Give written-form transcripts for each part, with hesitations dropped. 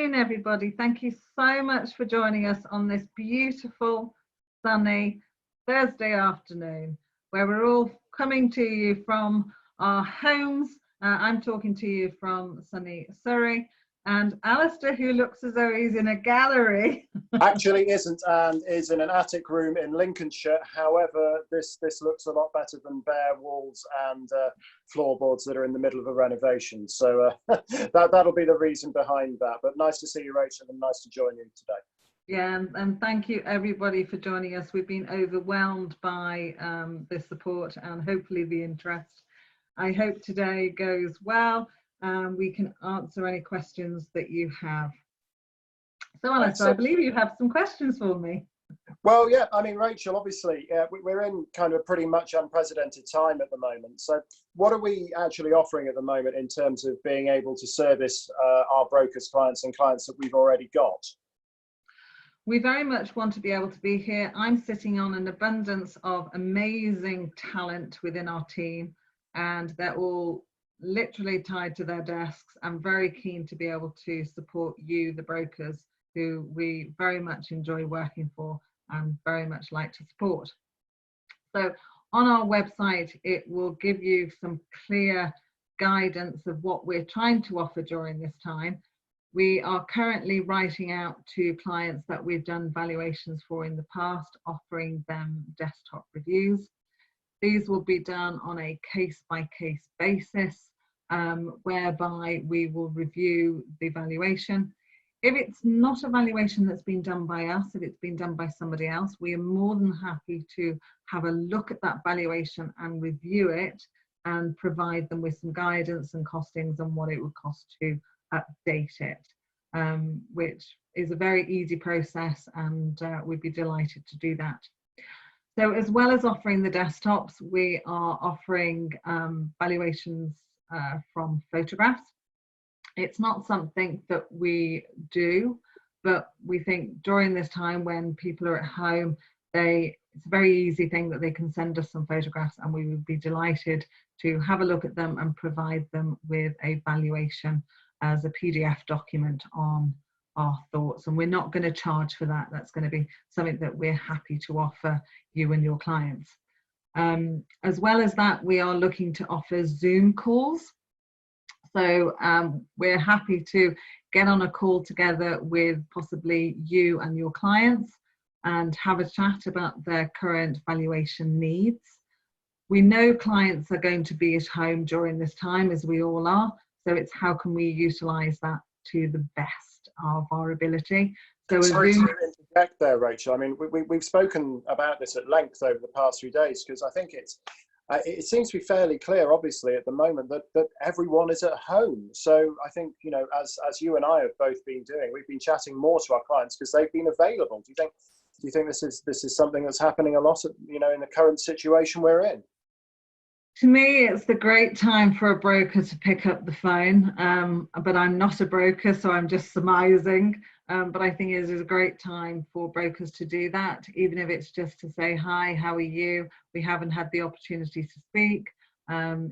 Everybody, thank you so much for joining us on this beautiful sunny Thursday afternoon where we're all coming to you from our homes. I'm talking to you from sunny Surrey, and Alastair, who looks as though he's in a gallery, actually isn't, and is in an attic room in Lincolnshire. However, this looks a lot better than bare walls and floorboards that are in the middle of a renovation. So that'll be the reason behind that. But nice to see you, Rachel, and nice to join you today. Yeah, and thank you everybody for joining us. We've been overwhelmed by the support and hopefully the interest. I hope today goes well and we can answer any questions that you have. So Alastair, I believe you have some questions for me. Well, yeah, I mean, Rachel, obviously, we're in kind of a pretty much unprecedented time at the moment. So what are we actually offering at the moment in terms of being able to service our brokers, clients and clients that we've already got? We very much want to be able to be here. I'm sitting on an abundance of amazing talent within our team, and they're all literally tied to their desks. I'm very keen to be able to support you, the brokers, who we very much enjoy working for and very much like to support. So on our website, it will give you some clear guidance of what we're trying to offer during this time. We are currently writing out to clients that we've done valuations for in the past, offering them desktop reviews. These will be done on a case-by-case basis, whereby we will review the valuation. If it's not a valuation that's been done by us, if it's been done by somebody else, we are more than happy to have a look at that valuation and review it and provide them with some guidance and costings on what it would cost to update it, which is a very easy process, and we'd be delighted to do that. So as well as offering the desktops, we are offering valuations from photographs. It's not something that we do, but we think during this time when people are at home, it's a very easy thing that they can send us some photographs, and we would be delighted to have a look at them and provide them with a valuation as a PDF document on our thoughts. And we're not going to charge for that. That's going to be something that we're happy to offer you and your clients. As well as that, we are looking to offer Zoom calls. So we're happy to get on a call together with possibly you and your clients and have a chat about their current valuation needs. We know clients are going to be at home during this time, as we all are. So it's how can we utilise that to the best of our ability. So sorry to interject there, Rachel. I mean, we've spoken about this at length over the past few days, because I think it seems to be fairly clear, obviously, at the moment that everyone is at home. So I think, you know, as you and I have both been doing, we've been chatting more to our clients because they've been available. Do you think this is something that's happening a lot, you know, in the current situation we're in? To me, it's the great time for a broker to pick up the phone, but I'm not a broker, so I'm just surmising. But I think it is a great time for brokers to do that, even if it's just to say, hi, how are you? We haven't had the opportunity to speak.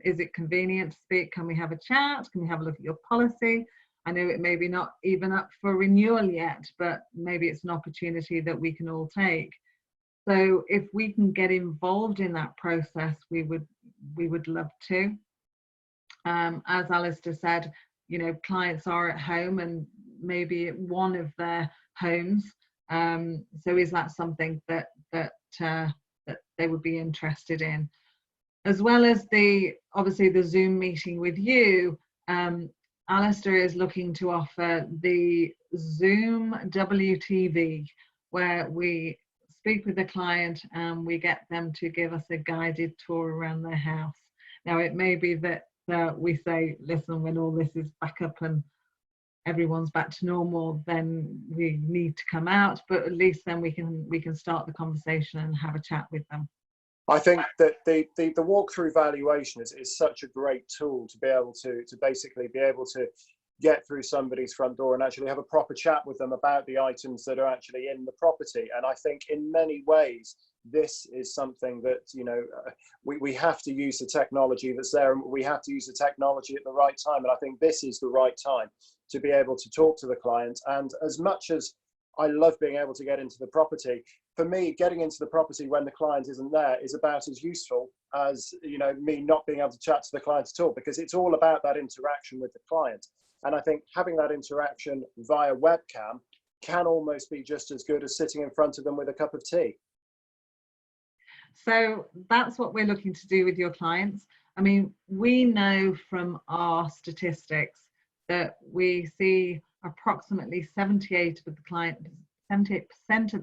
Is it convenient to speak? Can we have a chat? Can we have a look at your policy? I know it may be not even up for renewal yet, but maybe it's an opportunity that we can all take. So if we can get involved in that process, we would love to. As Alastair said, you know, clients are at home and maybe at one of their homes. So is that something that they would be interested in? As well as obviously the Zoom meeting with you, Alastair is looking to offer the Zoom WTV, where we speak with the client and we get them to give us a guided tour around their house. Now, it may be that we say, listen, when all this is back up and everyone's back to normal, then we need to come out, but at least then we can start the conversation and have a chat with them. I think that the walkthrough valuation is such a great tool to be able to basically be able to get through somebody's front door and actually have a proper chat with them about the items that are actually in the property. And I think in many ways, this is something that, you know, we have to use the technology that's there, and we have to use the technology at the right time. And I think this is the right time to be able to talk to the client. And as much as I love being able to get into the property, for me, getting into the property when the client isn't there is about as useful as, you know, me not being able to chat to the client at all, because it's all about that interaction with the client. And I think having that interaction via webcam can almost be just as good as sitting in front of them with a cup of tea. So that's what we're looking to do with your clients. I mean, we know from our statistics that we see approximately 78% of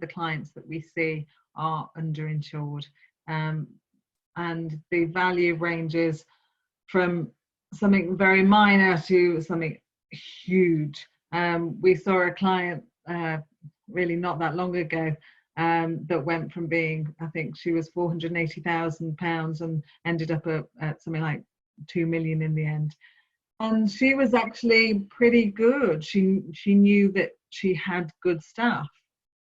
the clients that we see are underinsured. And the value ranges from something very minor to something huge. We saw a client really not that long ago that went from being, I think she was £480,000 and ended up at something like 2 million in the end. And she was actually pretty good. She knew that she had good stuff,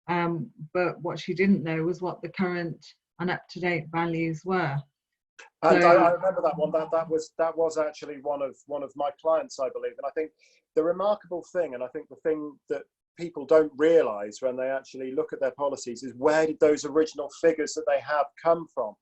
but what she didn't know was what the current and up-to-date values were. And So, I remember that one. That was actually one of my clients, I believe. And I think the remarkable thing, and I think the thing that people don't realise when they actually look at their policies, is where did those original figures that they have come from?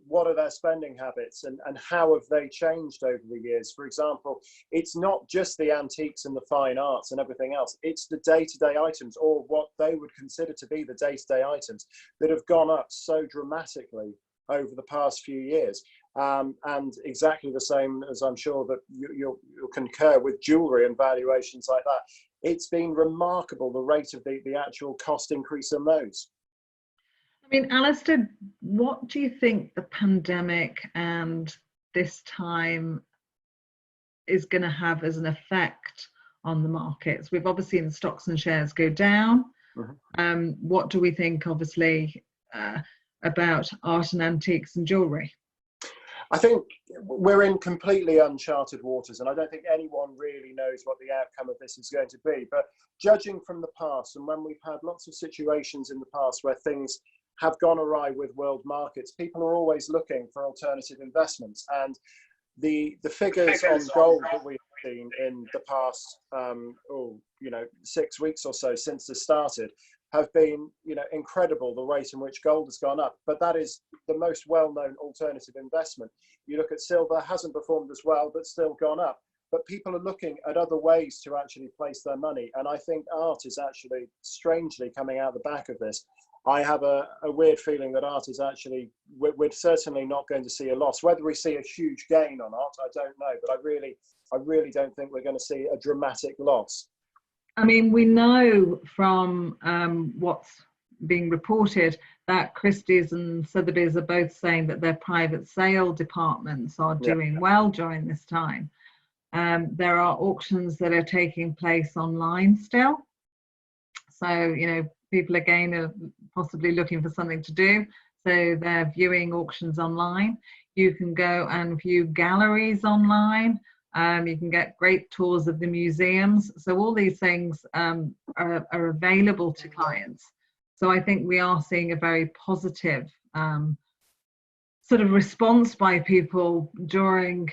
What are their spending habits, and how have they changed over the years? For example, it's not just the antiques and the fine arts and everything else. It's the day-to-day items, or what they would consider to be the day-to-day items, that have gone up so dramatically over the past few years. And exactly the same as I'm sure that you'll concur with jewellery and valuations like that. It's been remarkable, the rate of the actual cost increase in those. I mean, Alastair, what do you think the pandemic and this time is going to have as an effect on the markets? We've obviously seen stocks and shares go down. Mm-hmm. What do we think, obviously, about art and antiques and jewellery? I think we're in completely uncharted waters, and I don't think anyone really knows what the outcome of this is going to be. But judging from the past, and when we've had lots of situations in the past where things have gone awry with world markets, people are always looking for alternative investments. And the figures on gold that we've seen in the past 6 weeks or so since this started have been, incredible, the rate in which gold has gone up. But that is the most well-known alternative investment. You look at silver, hasn't performed as well, but still gone up. But people are looking at other ways to actually place their money. And I think art is actually strangely coming out the back of this. I have a weird feeling that art is actually, we're certainly not going to see a loss. Whether we see a huge gain or not, I don't know. But I really don't think we're going to see a dramatic loss. I mean, we know from what's being reported that Christie's and Sotheby's are both saying that their private sale departments are doing well during this time. There are auctions that are taking place online still. So, people again are possibly looking for something to do. So they're viewing auctions online. You can go and view galleries online. You can get great tours of the museums. So all these things are available to clients. So I think we are seeing a very positive sort of response by people during,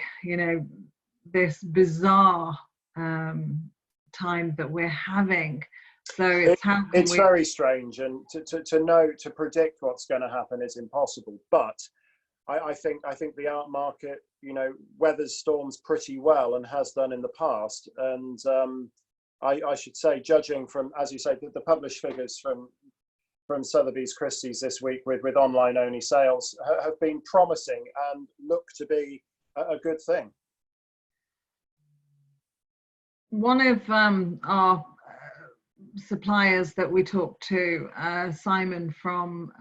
this bizarre time that we're having. So it's very strange, and to predict what's going to happen is impossible. But I think the art market, weathers storms pretty well and has done in the past. And I should say, judging from, as you say, the published figures from Sotheby's, Christie's this week with online only sales have been promising and look to be a good thing. One of our suppliers that we talked to, Simon from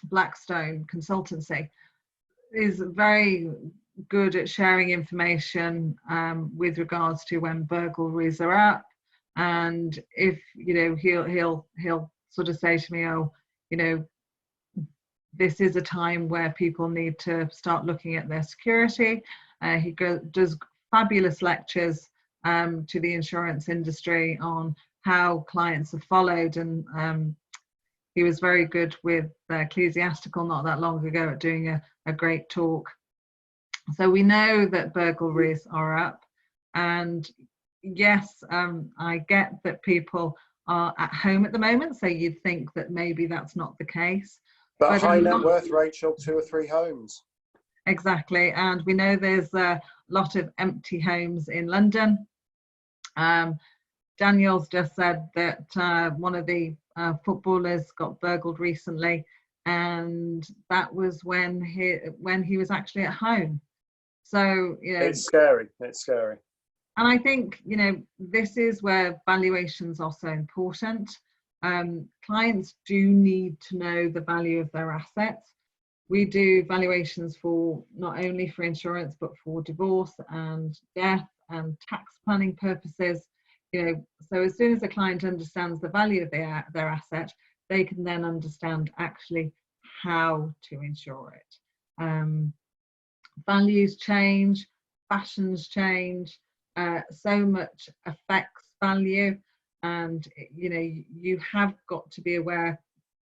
Blackstone Consultancy, is very good at sharing information with regards to when burglaries are up, and if he'll sort of say to me, this is a time where people need to start looking at their security. He does fabulous lectures to the insurance industry on how clients are followed, and he was very good with Ecclesiastical not that long ago at doing a great talk. So we know that burglaries are up, and yes, I get that people are at home at the moment, so you'd think that maybe that's not the case. But But high net worth, Rachel, 2 or 3 homes. exactly, and we know there's a lot of empty homes in London. Daniel's just said that one of the footballers got burgled recently, and that was when he was actually at home. So, you know, It's scary. It's scary. and I think, you know, this is where valuations are so important. Clients do need to know the value of their assets. We do valuations for not only for insurance, but for divorce and death and tax planning purposes. You know, so as soon as the client understands the value of their asset, they can then understand actually how to insure it. Values change, fashions change, so much affects value, and you know, you have got to be aware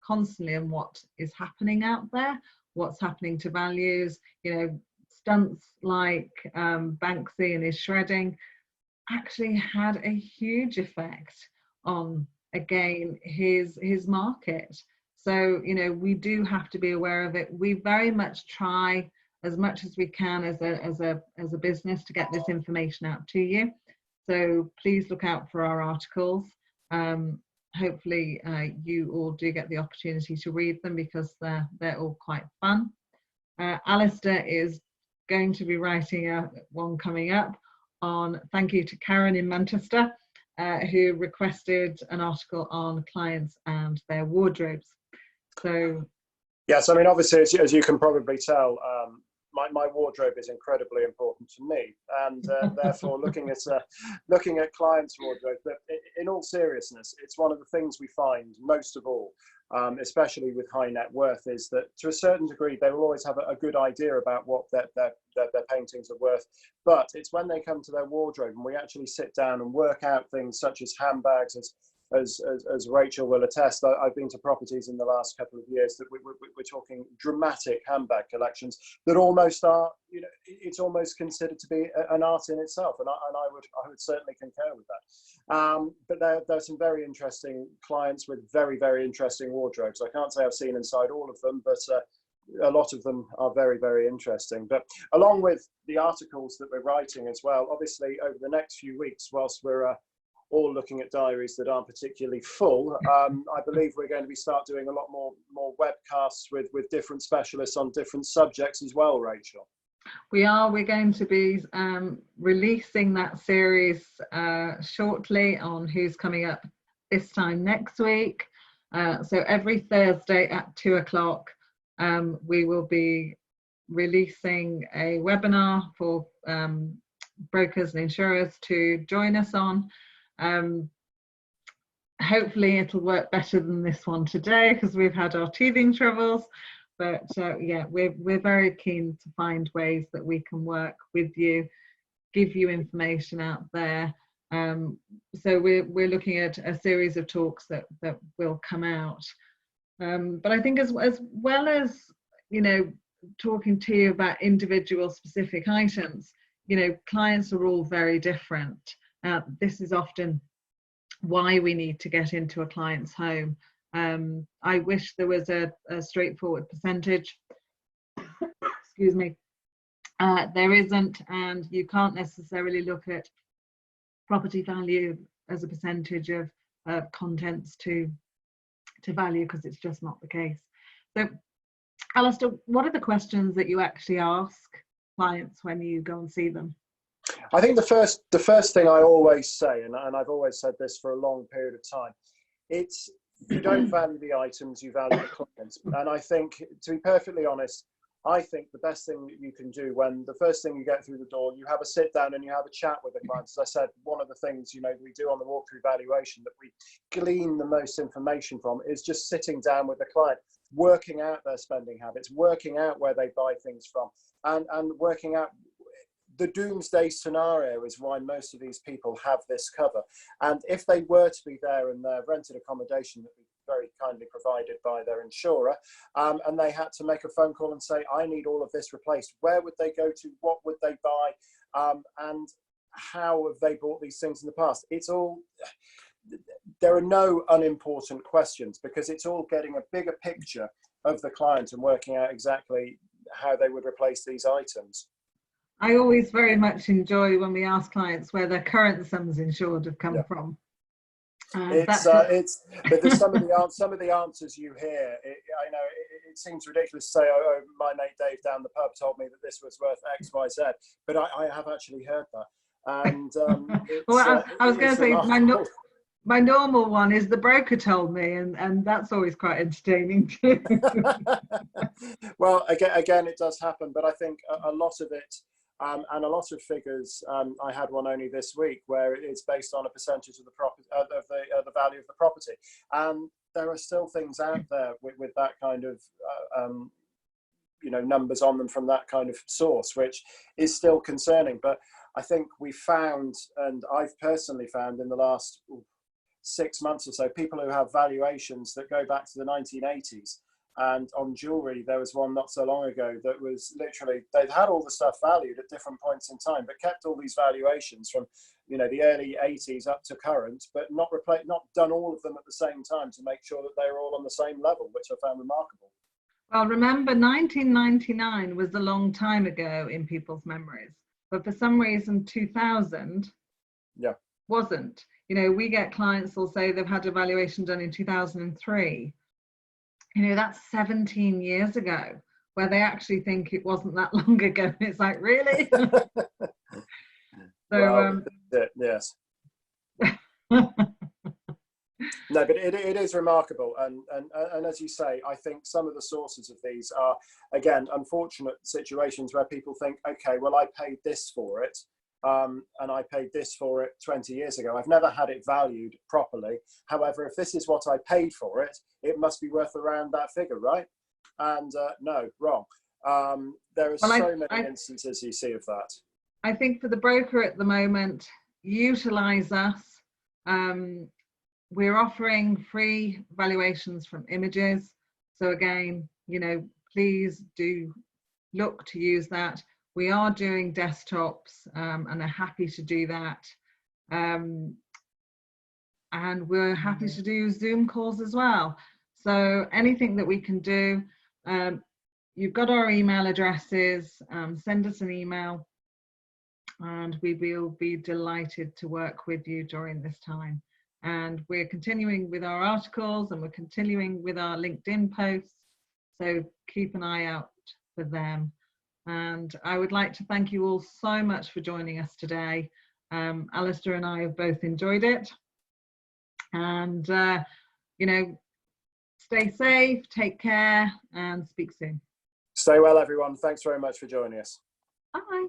constantly on what is happening out there, what's happening to values. You know, stunts like Banksy and his shredding actually had a huge effect on, again, his market. So, you know, we do have to be aware of it. We very much try as much as we can as a business to get this information out to you. So please look out for our articles. Hopefully you all do get the opportunity to read them, because they're all quite fun. Alastair is going to be writing one coming up on, thank you to Karen in Manchester, who requested an article on clients and their wardrobes. So yes, I mean, obviously, as you can probably tell, my wardrobe is incredibly important to me, and therefore looking at clients' wardrobe. But in all seriousness, it's one of the things we find most of all, especially with high net worth, is that to a certain degree they will always have a good idea about what their paintings are worth. But it's when they come to their wardrobe and we actually sit down and work out things such as handbags, as Rachel will attest. I've been to properties in the last couple of years that we're talking dramatic handbag collections that almost are, you know, it's almost considered to be an art in itself, and I would certainly concur with that. But there's some very interesting clients with very, very interesting wardrobes. I can't say I've seen inside all of them, but a lot of them are very, very interesting. But along with the articles that we're writing as well, obviously over the next few weeks, whilst we're all looking at diaries that aren't particularly full, I believe we're going to be start doing a lot more webcasts with different specialists on different subjects as well, Rachel. we're going to be releasing that series shortly on who's coming up this time next week. So every Thursday at 2 o'clock, we will be releasing a webinar for brokers and insurers to join us on. Hopefully it'll work better than this one today, because we've had our teething troubles, but yeah, we're very keen to find ways that we can work with you, give you information out there. So we're looking at a series of talks that will come out, but I think as well as, you know, talking to you about individual specific items, you know, clients are all very different. This is often why we need to get into a client's home. I wish there was a straightforward percentage. Excuse me. There isn't, and you can't necessarily look at property value as a percentage of contents to value, because it's just not the case. So, Alastair, what are the questions that you actually ask clients when you go and see them? I think the first thing I always say, and I've always said this for a long period of time, it's you don't value the items, you value the clients. And I think, to be perfectly honest, I think the best thing that you can do when the first thing you get through the door, you have a sit down and you have a chat with the client. As I said, one of the things, you know, we do on the walkthrough valuation that we glean the most information from is just sitting down with the client, working out their spending habits, working out where they buy things from, and working out the doomsday scenario is why most of these people have this cover. And if they were to be there in their rented accommodation that we very kindly provided by their insurer, and they had to make a phone call and say, I need all of this replaced, where would they go to? What would they buy? And how have they bought these things in the past? It's all, there are no unimportant questions, because it's all getting a bigger picture of the client and working out exactly how they would replace these items. I always very much enjoy when we ask clients where their current sums insured have come from. But there's some of the answers you hear. I know it seems ridiculous to say, "Oh, my mate Dave down the pub told me that this was worth X, Y, Z," but I have actually heard that. And well, I was going to say my normal one is the broker told me, and that's always quite entertaining too. Well, again, it does happen, but I think a lot of it. And a lot of figures. I had one only this week where it's based on a percentage of the property, of the value of the property. And there are still things out there with that kind of, numbers on them from that kind of source, which is still concerning. But I think we found, and I've personally found in the last 6 months or so, people who have valuations that go back to the 1980s. And on jewellery, there was one not so long ago that was literally, they'd had all the stuff valued at different points in time, but kept all these valuations from, the early 80s up to current, but not done all of them at the same time to make sure that they were all on the same level, which I found remarkable. Well, remember 1999 was a long time ago in people's memories, but for some reason 2000 wasn't. We get clients who'll say they've had a valuation done in 2003. That's 17 years ago, where they actually think it wasn't that long ago. It's like, really? Yes. No, but it is remarkable. And as you say, I think some of the sources of these are, again, unfortunate situations where people think, okay, well, I paid this for it. And I paid this for it 20 years ago. I've never had it valued properly. However, if this is what I paid for it, it must be worth around that figure, right? And no, wrong. There are so many instances you see of that. I think for the broker at the moment, utilize us. We're offering free valuations from images. So again, please do look to use that. We are doing desktops and are happy to do that. And we're happy to do Zoom calls as well. So anything that we can do, you've got our email addresses, send us an email and we will be delighted to work with you during this time. And we're continuing with our articles and we're continuing with our LinkedIn posts. So keep an eye out for them. And I would like to thank you all so much for joining us today. Alastair and I have both enjoyed it. And, stay safe, take care, and speak soon. Stay well, everyone. Thanks very much for joining us. Bye.